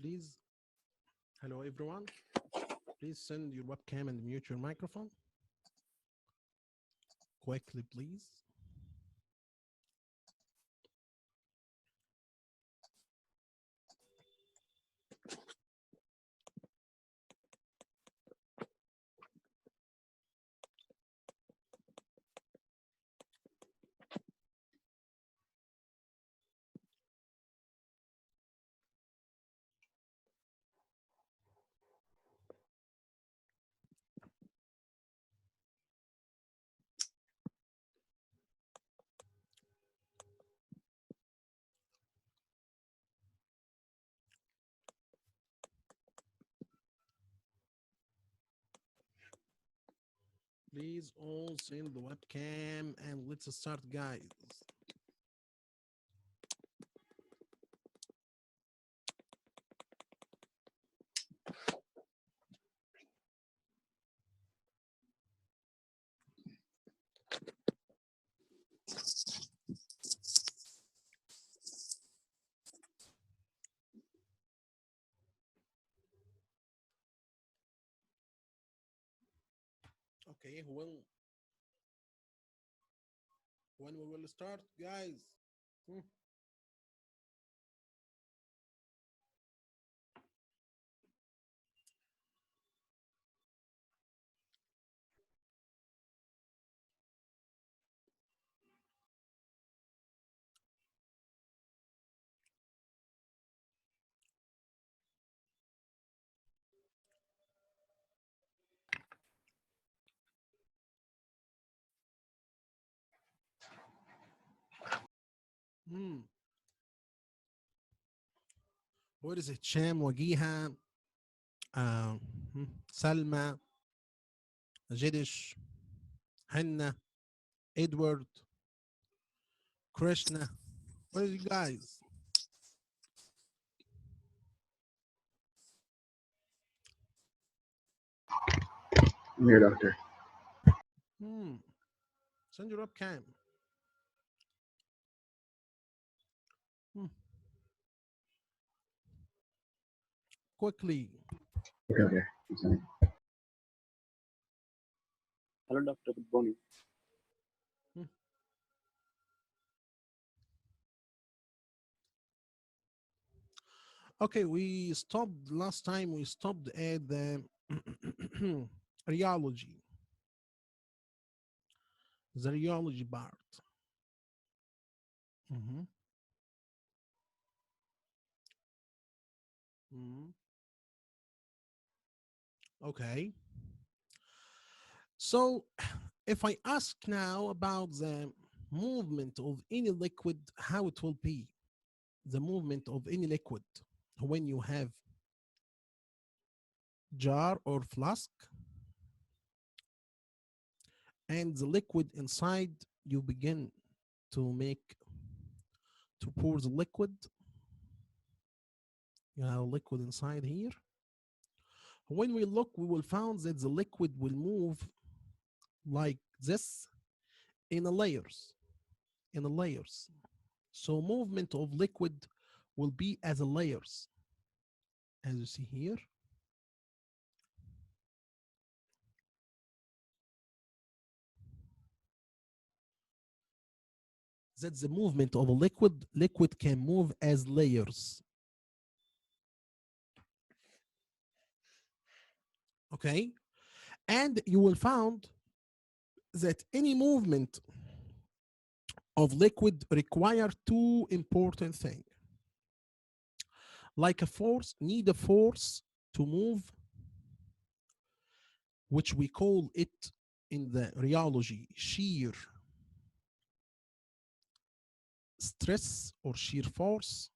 Please, hello everyone. Please send your webcam and mute your microphone. Quickly, please. Please all send the webcam and let's start, guys. Okay, when we will start, guys. Hmm. Hmm. What is it? Sham, Wagiha, uh, Salma, Jiddish, Hanna, Edward, Krishna. What are you guys? I'm here, doctor. Hmm. Send your webcam. Hmm. Quickly. Okay, okay. I'm sorry. Hello, Doctor. Good morning. Hmm. Okay, we stopped last time. We stopped at the rheology, the rheology part. Mhm. Mhm. Okay. So, if I ask now about the movement of any liquid, how it will be, the movement of any liquid when you have jar or flask and the liquid inside, you begin to make to pour the liquid. You have liquid inside here. When we look, we will find that the liquid will move like this in a layers, in a layers. So movement of liquid will be as a layers, as you see here. That's the movement of a liquid. Liquid can move as layers. Okay, and you will find that any movement of liquid require two important things. Like a force, need a force to move, which we call it in the rheology shear stress or shear force,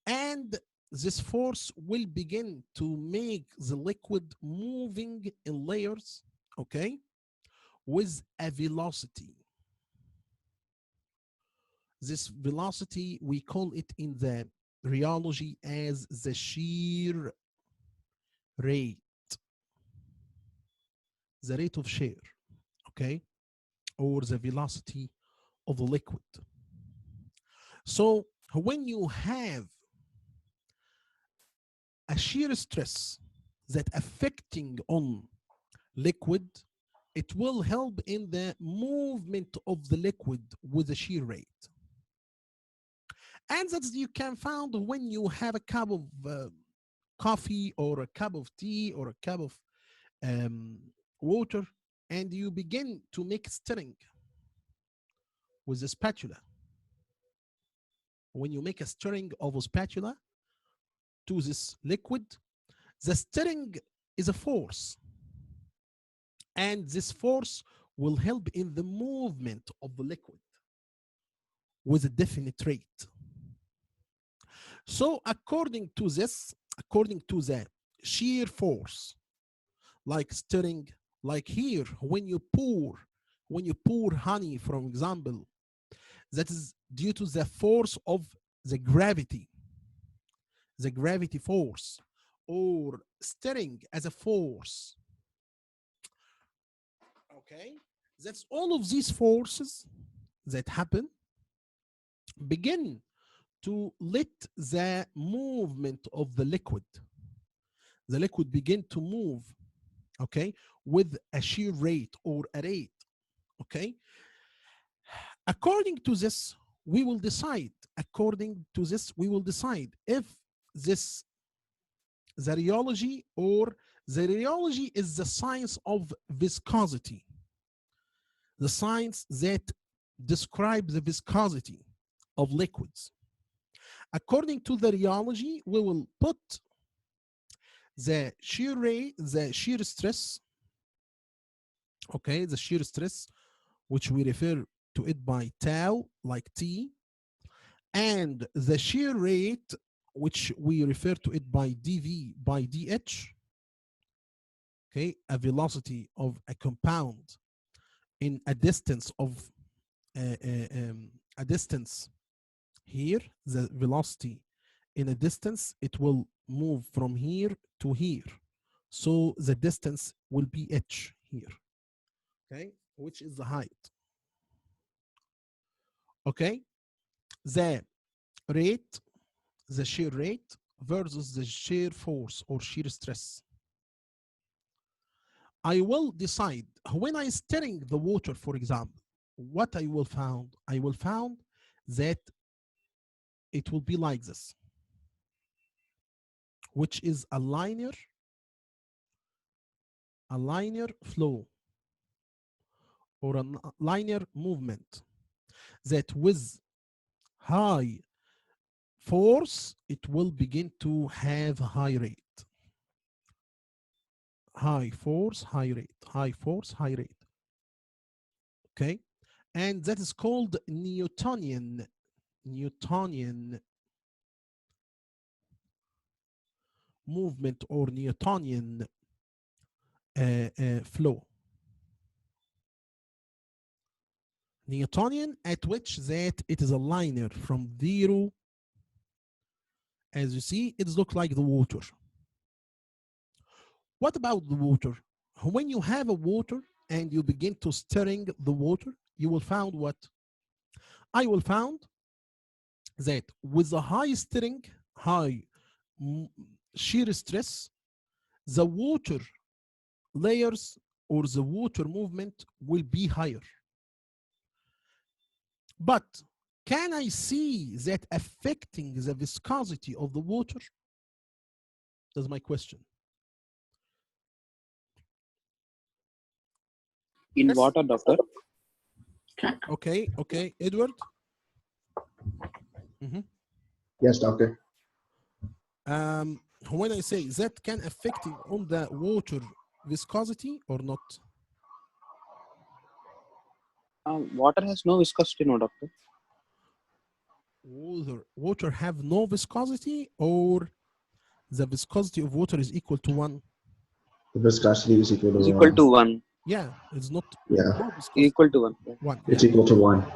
and this force will begin to make the liquid moving in layers, okay, with a velocity. This velocity, we call it in the rheology as the shear rate, the rate of shear, okay, or the velocity of the liquid. So when you have a shear stress that affecting on liquid, it will help in the movement of the liquid with the shear rate. And that you can find when you have a cup of coffee or a cup of tea or a cup of water, and you begin to make stirring with a spatula. When you make a stirring of a spatula to this liquid, the stirring is a force, and this force will help in the movement of the liquid with a definite rate. So according to this, according to the shear force, like stirring, like here, when you pour honey, for example, that is due to the force of the gravity force, or stirring as a force. Okay, that's all of these forces that happen begin to let the movement of the liquid begin to move, okay, with a shear rate or a rate, okay. According to this, we will decide if this the rheology, or the rheology is the science of viscosity, the science that describes the viscosity of liquids. According to the rheology, we will put the shear rate, the shear stress, okay, the shear stress, which we refer to it by tau, like T, and the shear rate, which we refer to it by dV by dH, okay, a velocity of a compound in a distance of a distance here, the velocity in a distance, it will move from here to here. So the distance will be h here, okay, which is the height. Okay, the rate, the shear rate versus the shear force or shear stress. I will decide when I stirring the water, for example, what I will found. I will found that it will be like this, which is a linear flow or a linear movement, that with high force it will begin to have high rate, high force, high rate, high force, high rate. Okay, and that is called Newtonian movement or Newtonian flow. Newtonian, at which that it is a linear from 0. As you see, it looks like the water. What about the water? When you have a water and you begin to stirring the water, you will find what? I will find that with the high stirring, high shear stress, the water layers or the water movement will be higher. But can I see that affecting the viscosity of the water? That's my question. In Yes. water, doctor? Okay, Edward. Yes, doctor. When I say that can affecting on the water viscosity or not? Water has no viscosity, no, doctor. Water have no viscosity, or the viscosity of water is equal to 1? The viscosity is equal Is to equal to 1. Yeah, it's not yeah. no viscosity. Equal to 1. Yeah. 1, It's yeah. equal to 1.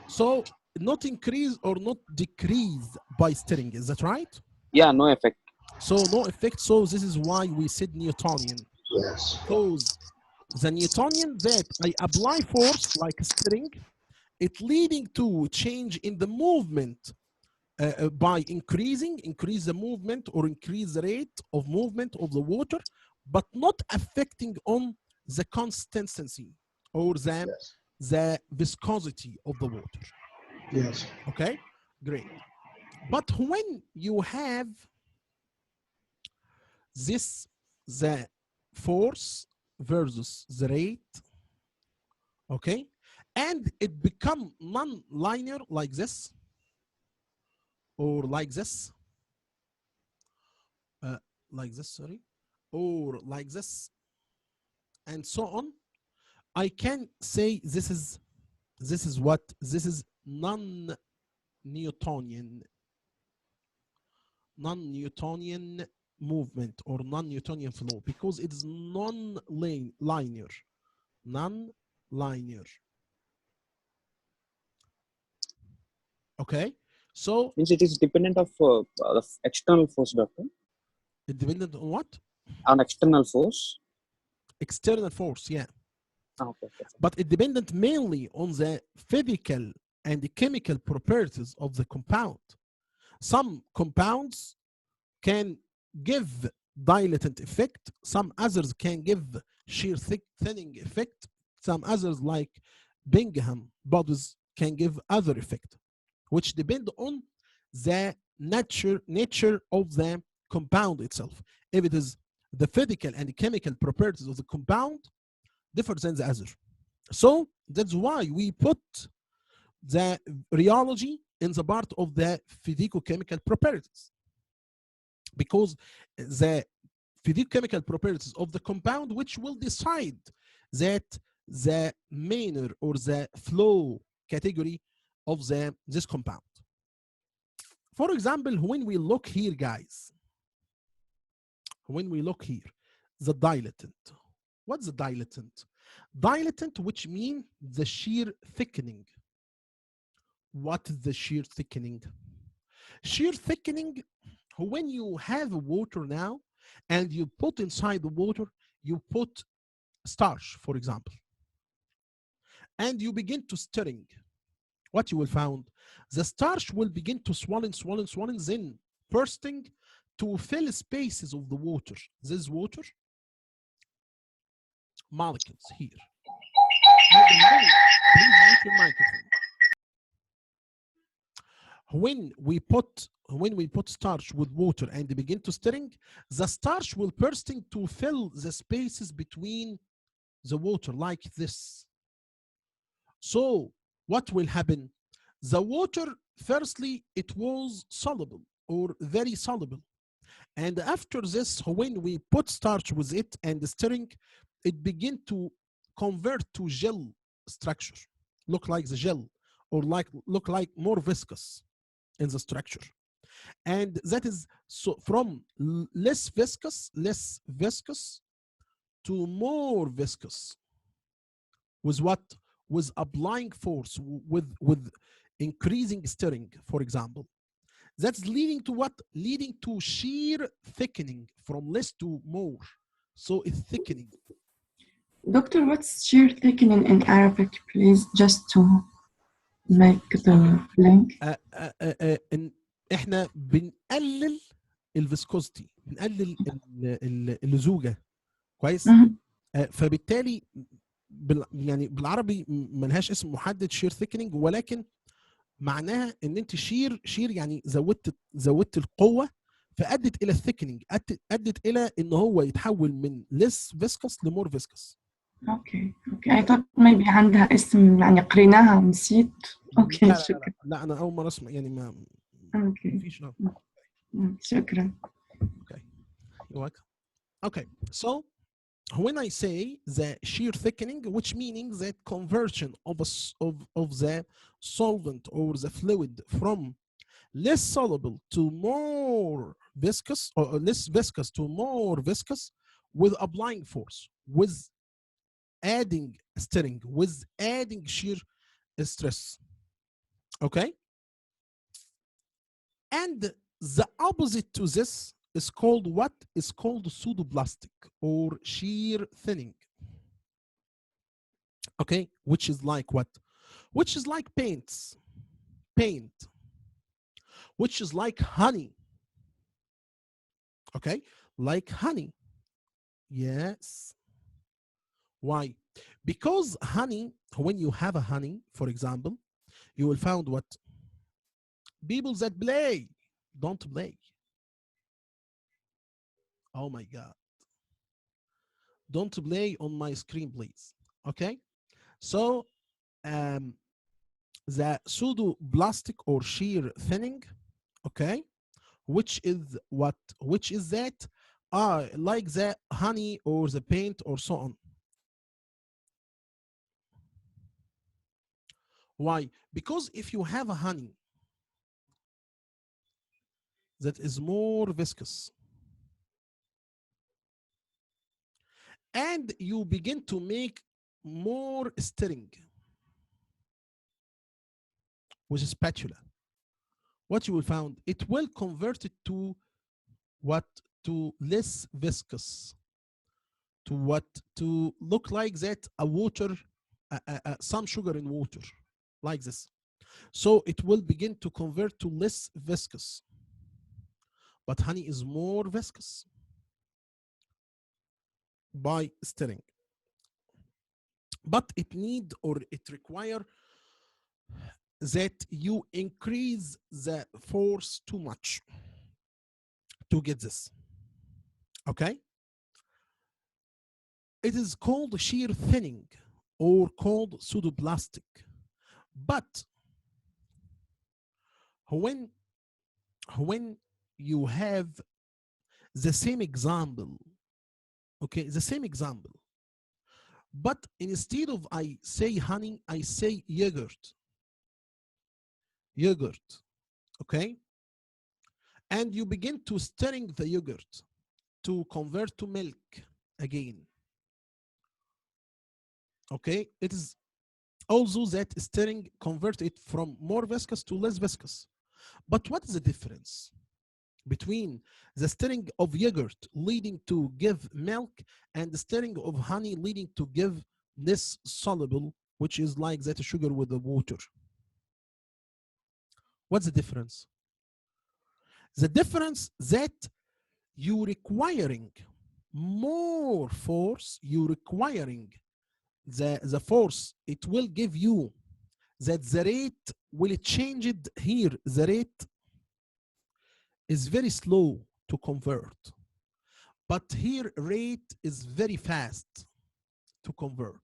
So not increase or not decrease by stirring, is that right? Yeah, no effect. So no effect. So this is why we said Newtonian, Yes. because the Newtonian that I apply force like stirring, it leading to change in the movement by increase the movement or increase the rate of movement of the water, but not affecting on the consistency or Yes. the viscosity of the water. Yes. Okay, great. But when you have this, the force versus the rate, okay, and it become non-linear like this or like this, like this, sorry, or like this, and so on, I can say this is what this is non-Newtonian movement or non-Newtonian flow, because it's non-linear. Non-linear. Okay, so Means it is dependent of the external force, doctor. it dependent on what? On external force. External force, yeah. Okay. But it dependent mainly on the physical and the chemical properties of the compound. Some compounds can give dilatant effect, some others can give shear thinning effect, some others like Bingham bodies can give other effect, which depend on the nature of the compound itself. If it is the physical and chemical properties of the compound differ than the other. So that's why we put the rheology in the part of the physicochemical properties, because the physicochemical properties of the compound which will decide that the manner or the flow category of this compound. For example, when we look here, guys, when we look here, the dilatant. What's the dilatant? Dilatant, which means the shear thickening. What is the shear thickening? Shear thickening, when you have water now and you put inside the water, you put starch, for example, and you begin to stirring, what you will find? The starch will begin to swollen, then bursting to fill spaces of the water. This water molecules here. Please mute your microphone. When we put starch with water and begin to stirring, the starch will bursting to fill the spaces between the water like this. So what will happen? The water, firstly, it was soluble or very soluble. And after this, when we put starch with it and stirring, it begin to convert to gel structure, look like the gel, or look like more viscous in the structure. And that is so from less viscous to more viscous. With what? With applying force, with increasing stirring, for example. That's leading to what? Leading to shear thickening from less to more. So it's thickening. Doctor, what's shear thickening in Arabic, please, just to make the link? احنا بنقلل الفيسكوستي، بنقلل اللزوجه، كويس؟ فبالتالي يعني بالعربي ملهاش اسم محدد شير ثيكنينج، ولكن معناها ان انت شير يعني زودت القوه، فادت الى الثيكنينج، ادت الى ان هو يتحول من ليس فيسكس لمور فيسكس. اوكي I thought maybe عندها اسم يعني قريناها ونسيت. اوكي شكرا. لا انا اول مره اسمع يعني ما فيش. شكرا. Okay, you're welcome. Okay, so when I say the shear thickening, which meaning that conversion of of the solvent or the fluid from less soluble to more viscous, or less viscous to more viscous, with applying force, with adding stirring, with adding shear stress. Okay? And the opposite to this is called what? Is called pseudoplastic or shear thinning. Okay? Which is like what? Which is like paint, which is like honey. Okay? Like honey. Yes. Why? Because honey, when you have a honey, for example, you will find what? People that play don't play. Oh my God. Don't play on my screen, please. Okay? So, um, the pseudoplastic or shear thinning, okay, which is what? Which is that? Like the honey or the paint or so on. Why? Because if you have a honey that is more viscous and you begin to make more stirring with a spatula, what you will find, it will convert it to what? To less viscous, to what? To look like that a water, some sugar in water, like this. So it will begin to convert to less viscous, but honey is more viscous by stirring. But it need or it require that you increase the force too much to get this. Okay? It is called shear thinning or called pseudoplastic. But when when you have the same example, okay, the same example, but instead of I say honey, I say yogurt, okay, and you begin to stirring the yogurt to convert to milk again, okay, it is also that stirring convert it from more viscous to less viscous. But what is the difference between the stirring of yogurt leading to give milk and the stirring of honey leading to give less soluble, which is like that sugar with the water? What's the difference? The difference that you requiring more force, you requiring the force it will give you, that the rate will change it here. The rate is very slow to convert, but here rate is very fast to convert.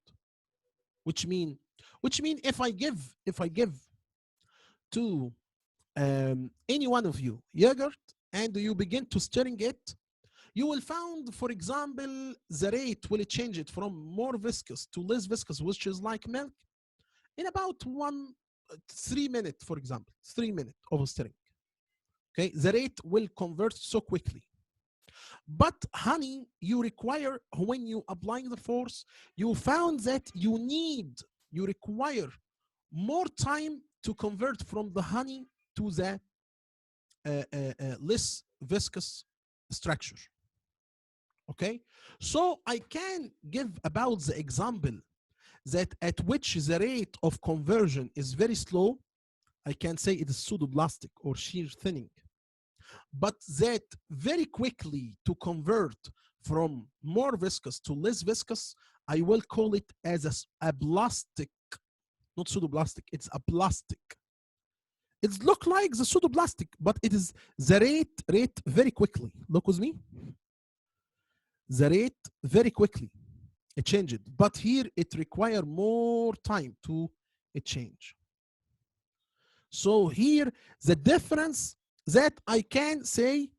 Which mean if I give to any one of you yogurt and you begin to stirring it, you will find, for example, the rate will change it from more viscous to less viscous, which is like milk, in about 3 minutes, for example, 3 minutes of stirring. Okay, the rate will convert so quickly. But honey, you require, when you applying the force, you found that you require more time to convert from the honey to the less viscous structure. Okay, so I can give about the example that at which the rate of conversion is very slow. I can say it is pseudoplastic or shear thinning. But that very quickly to convert from more viscous to less viscous, I will call it as a plastic, not pseudoplastic, it's a plastic. It looks like the pseudoplastic, but it is the rate very quickly. Look with me. The rate very quickly. It changed, but here it require more time to change. So here the difference that I can say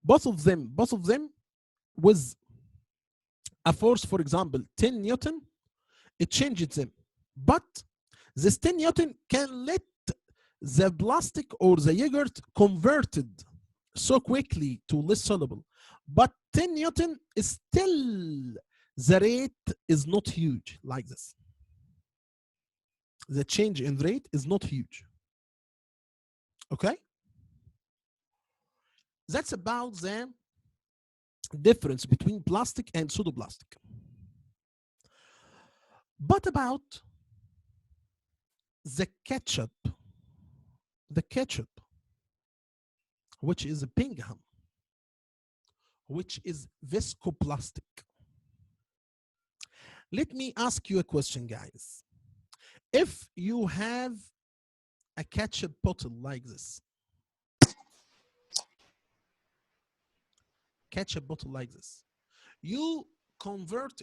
both of them with a force, for example, 10 Newton, it changes them. But this 10 Newton can let the plastic or the yogurt converted so quickly to less soluble. But 10 Newton is still, the rate is not huge like this. The change in rate is not huge. Okay? That's about the difference between plastic and pseudoplastic. But about the ketchup, which is a Bingham, which is viscoplastic. Let me ask you a question, guys. If you have a ketchup bottle like this, you convert